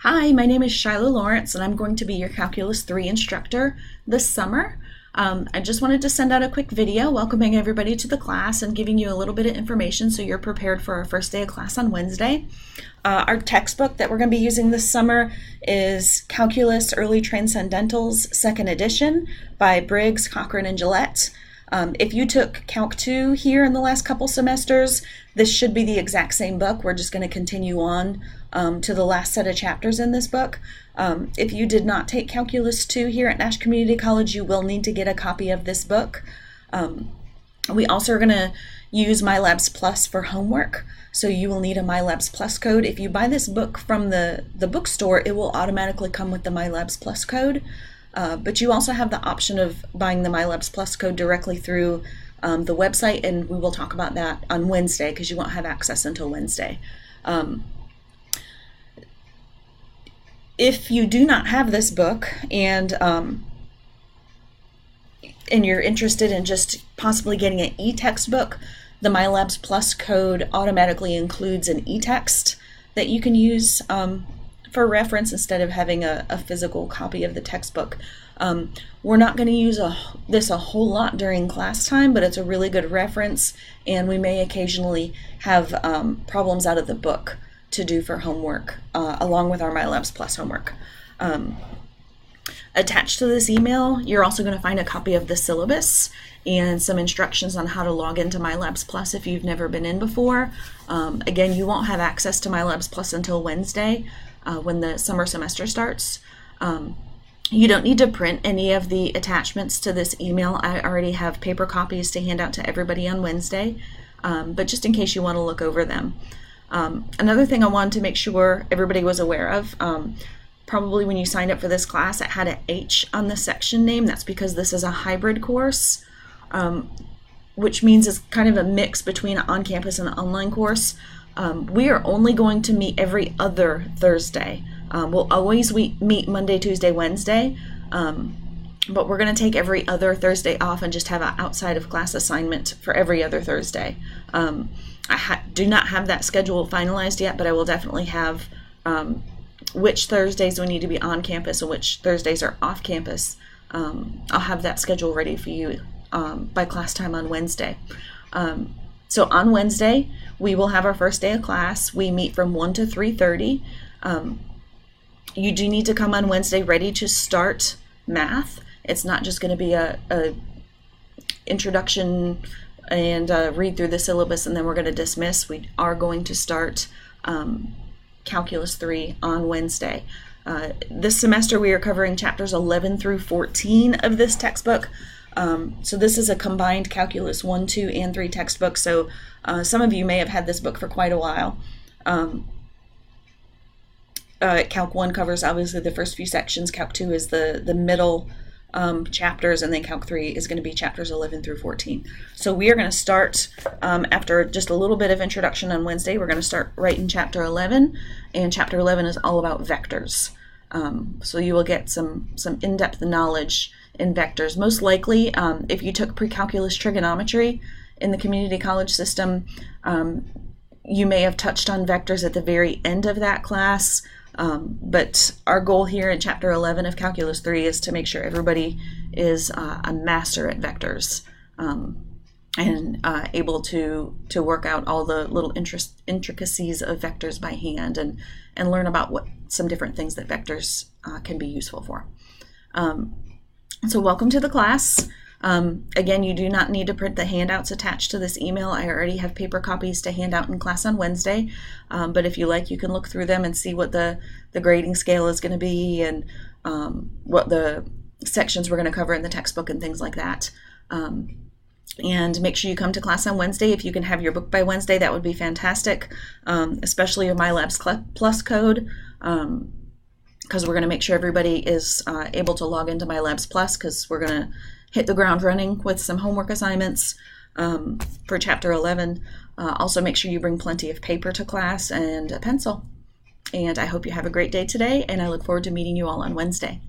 Hi, my name is Shiloh Lawrence, and I'm going to be your Calculus 3 instructor this summer. I just wanted to send out a quick video welcoming everybody to the class and giving you a little bit of information so you're prepared for our first day of class on Wednesday. Our textbook that we're going to be using this summer is Calculus Early Transcendentals, 2nd edition by Briggs, Cochrane, and Gillette. If you took Calc 2 here in the last couple semesters, this should be the exact same book. We're just going to continue on to the last set of chapters in this book. If you did not take Calculus 2 here at Nash Community College, you will need to get a copy of this book. We also are going to use MyLabs Plus for homework, so you will need a MyLabs Plus code. If you buy this book from the bookstore, it will automatically come with the MyLabs Plus code. But you also have the option of buying the MyLabs Plus code directly through the website, and we will talk about that on Wednesday because you won't have access until Wednesday. If you do not have this book and you're interested in just possibly getting an e-textbook, the MyLabs Plus code automatically includes an e-text that you can use for reference instead of having a physical copy of the textbook. We're not going to use this a whole lot during class time, but it's a really good reference, and we may occasionally have problems out of the book to do for homework, along with our MyLabs Plus homework. Attached to this email, you're also going to find a copy of the syllabus and some instructions on how to log into MyLabs Plus if you've never been in before. Again, you won't have access to MyLabs Plus until Wednesday when the summer semester starts. You don't need to print any of the attachments to this email. I already have paper copies to hand out to everybody on Wednesday, but just in case you want to look over them. Another thing I wanted to make sure everybody was aware of, probably when you signed up for this class, it had an H on the section name. That's because this is a hybrid course, which means it's kind of a mix between an on-campus and an online course. We are only going to meet every other Thursday. We'll always meet Monday, Tuesday, Wednesday, but we're going to take every other Thursday off and just have an outside of class assignment for every other Thursday. I do not have that schedule finalized yet, but I will definitely have which Thursdays we need to be on campus and which Thursdays are off campus. I'll have that schedule ready for you by class time on Wednesday. So on Wednesday, we will have our first day of class. We meet from 1 to 3:30. You do need to come on Wednesday ready to start math. It's not just going to be a introduction and read through the syllabus and then we're going to dismiss. We are going to start Calculus 3 on Wednesday. This semester we are covering chapters 11 through 14 of this textbook. So this is a combined Calculus 1, 2, and 3 textbook, so some of you may have had this book for quite a while. Calc 1 covers obviously the first few sections, Calc 2 is the middle chapters, and then Calc 3 is going to be chapters 11 through 14. So we are going to start, after just a little bit of introduction on Wednesday, we're going to start right in chapter 11, and chapter 11 is all about vectors. So you will get some in-depth knowledge in vectors. Most likely, if you took pre-calculus trigonometry in the community college system, you may have touched on vectors at the very end of that class. But our goal here in chapter 11 of Calculus 3 is to make sure everybody is a master at vectors and able to work out all the little intricacies of vectors by hand and learn about what some different things that vectors can be useful for. So welcome to the class. Again, you do not need to print the handouts attached to this email. I already have paper copies to hand out in class on Wednesday, but if you like, you can look through them and see what the grading scale is going to be and what the sections we're going to cover in the textbook and things like that. And make sure you come to class on Wednesday. If you can have your book by Wednesday, that would be fantastic, especially your MyLabs Plus code, because we're going to make sure everybody is able to log into MyLabs Plus, because we're going to hit the ground running with some homework assignments for chapter 11. Also make sure you bring plenty of paper to class and a pencil. And I hope you have a great day today, and I look forward to meeting you all on Wednesday.